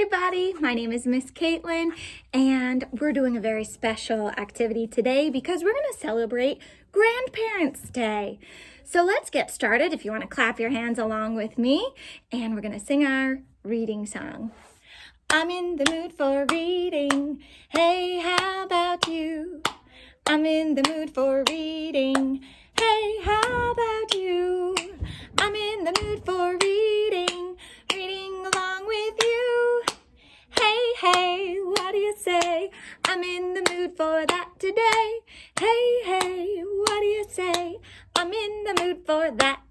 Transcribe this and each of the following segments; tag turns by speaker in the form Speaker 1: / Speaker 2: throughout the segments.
Speaker 1: everybody, my name is Miss Caitlin and we're doing a very special activity today because we're going to celebrate Grandparents' Day. So let's get started. If you want to clap your hands along with me, and we're going to sing our reading song. I'm in the mood for reading. Hey, how about you? I'm in the mood for reading. Hey, how about you? I'm in the mood for reading, reading along with you. Hey, hey, what do you say? I'm in the mood for that today. Hey, hey, what do you say? I'm in the mood for that.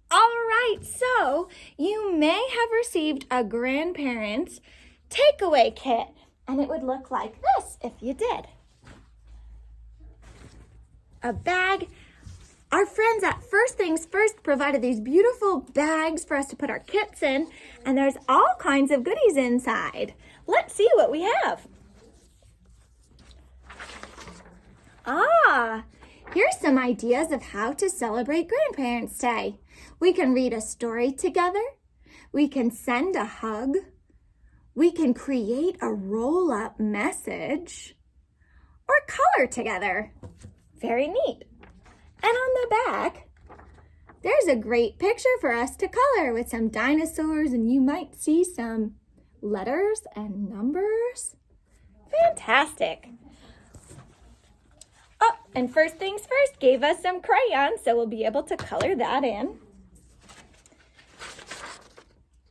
Speaker 1: All right, so you may have received a grandparent's takeaway kit, and it would look like this if you did. A bag. Our friends at First Things First provided these beautiful bags for us to put our kits in, and there's all kinds of goodies inside. Let's see what we have. Here's some ideas of how to celebrate Grandparents' Day. We can read a story together. We can send a hug. We can create a roll-up message or color together. Very neat. And on the back, there's a great picture for us to color with some dinosaurs, and you might see some letters and numbers. Fantastic. Oh, and First Things First gave us some crayons, so we'll be able to color that in.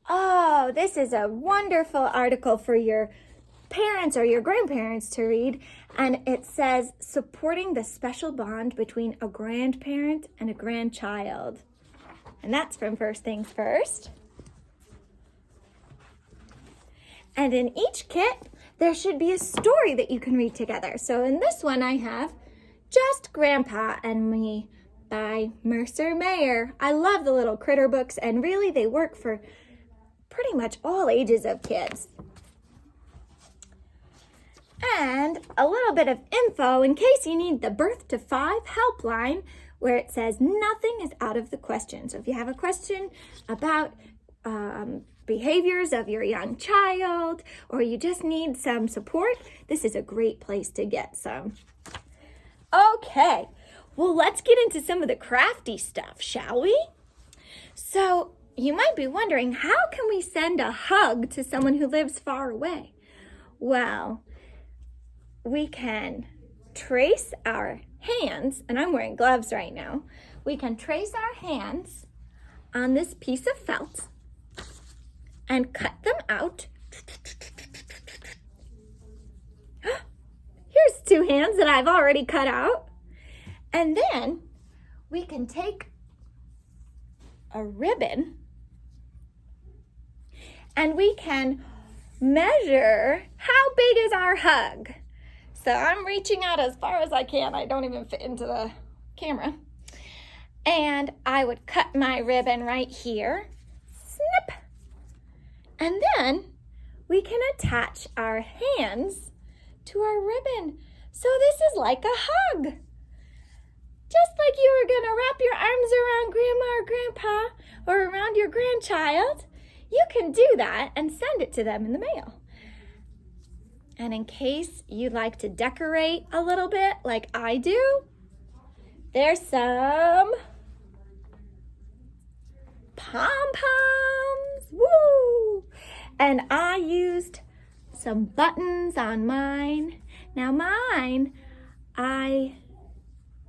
Speaker 1: Oh, this is a wonderful article for your parents or your grandparents to read, and it says supporting the special bond between a grandparent and a grandchild, and that's from First Things First. And in each kit there should be a story that you can read together. So in this one I have Just Grandpa and Me by Mercer Mayer. I love the little critter books, and really they work for pretty much all ages of kids. And a little bit of info in case you need the Birth to 5 helpline, where it says nothing is out of the question. So if you have a question about behaviors of your young child, or you just need some support, this is a great place to get some. Okay, well, let's get into some of the crafty stuff, shall we? So you might be wondering, how can we send a hug to someone who lives far away? Well, we can trace our hands, and I'm wearing gloves right now. We can trace our hands on this piece of felt and cut them out. Here's 2 hands that I've already cut out. And then we can take a ribbon and we can measure how big is our hug. So I'm reaching out as far as I can. I don't even fit into the camera. And I would cut my ribbon right here. Snip. And then we can attach our hands to our ribbon. So this is like a hug. Just like you were gonna wrap your arms around Grandma or Grandpa or around your grandchild, you can do that and send it to them in the mail. And in case you'd like to decorate a little bit like I do, there's some pom-poms. Woo! And I used some buttons on mine. Now mine, I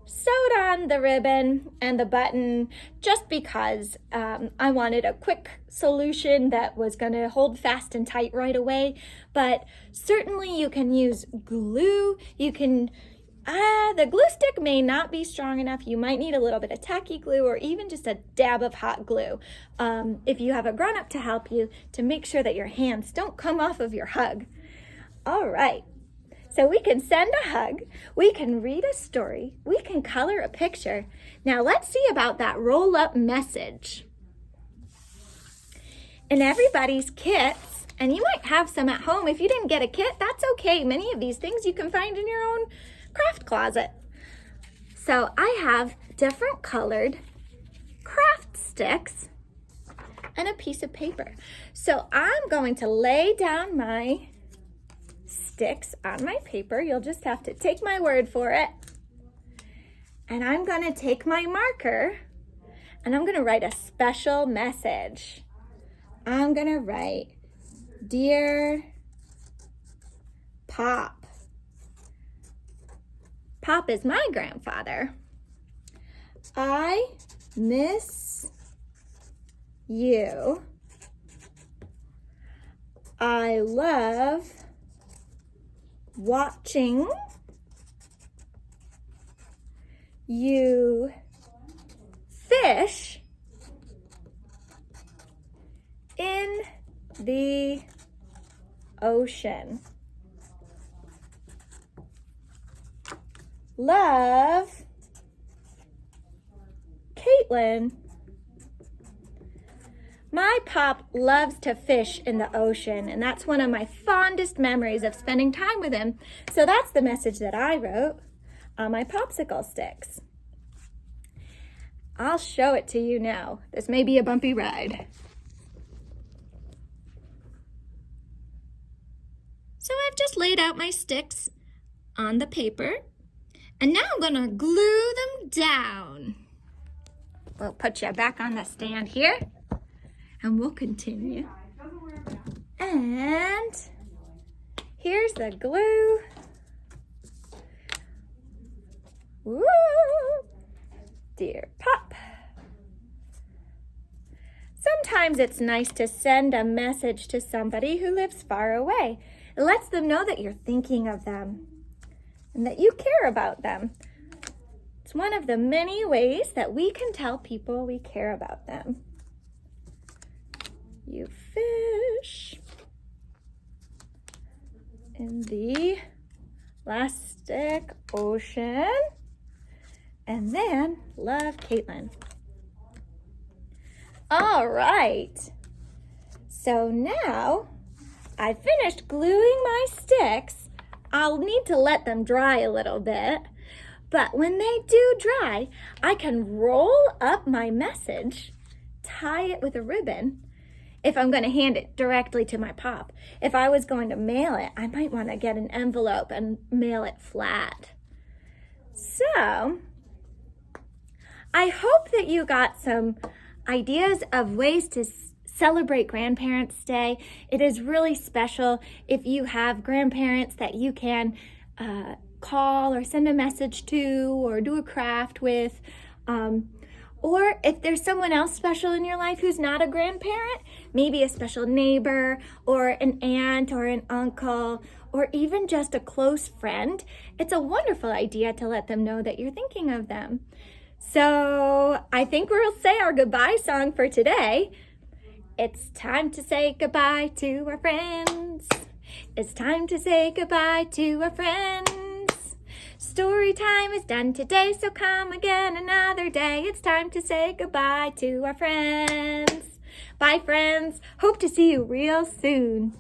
Speaker 1: sewed on the ribbon and the button just because I wanted a quick solution that was going to hold fast and tight right away. But certainly you can use glue. You can, the glue stick may not be strong enough. You might need a little bit of tacky glue or even just a dab of hot glue if you have a grown-up to help you, to make sure that your hands don't come off of your hug. All right. So we can send a hug, we can read a story, we can color a picture. Now let's see about that roll-up message. In everybody's kits, and you might have some at home. If you didn't get a kit, that's okay. Many of these things you can find in your own craft closet. So I have different colored craft sticks and a piece of paper. So I'm going to lay down my sticks on my paper. You'll just have to take my word for it. And I'm going to take my marker and I'm going to write a special message. I'm going to write, Dear Pop. Pop is my grandfather. I miss you. I love watching you fish in the ocean. Love, Caitlin. My pop loves to fish in the ocean, and that's one of my fondest memories of spending time with him. So that's the message that I wrote on my popsicle sticks. I'll show it to you now. This may be a bumpy ride. So I've just laid out my sticks on the paper, and now I'm gonna glue them down. We'll put you back on the stand here, and we'll continue. And here's the glue. Woo! Dear Pop. Sometimes it's nice to send a message to somebody who lives far away. It lets them know that you're thinking of them and that you care about them. It's one of the many ways that we can tell people we care about them. You fish in the elastic ocean. And then, love, Caitlin. All right. So now I finished gluing my sticks. I'll need to let them dry a little bit. But when they do dry, I can roll up my message, tie it with a ribbon, if I'm going to hand it directly to my pop. If I was going to mail it, I might want to get an envelope and mail it flat. So I hope that you got some ideas of ways to celebrate Grandparents' Day. It is really special if you have grandparents that you can call or send a message to or do a craft with. Or if there's someone else special in your life who's not a grandparent, maybe a special neighbor or an aunt or an uncle or even just a close friend, it's a wonderful idea to let them know that you're thinking of them. So I think we'll say our goodbye song for today. It's time to say goodbye to our friends. It's time to say goodbye to our friends. Story time is done today, so come again another day. It's time to say goodbye to our friends. Bye, friends. Hope to see you real soon.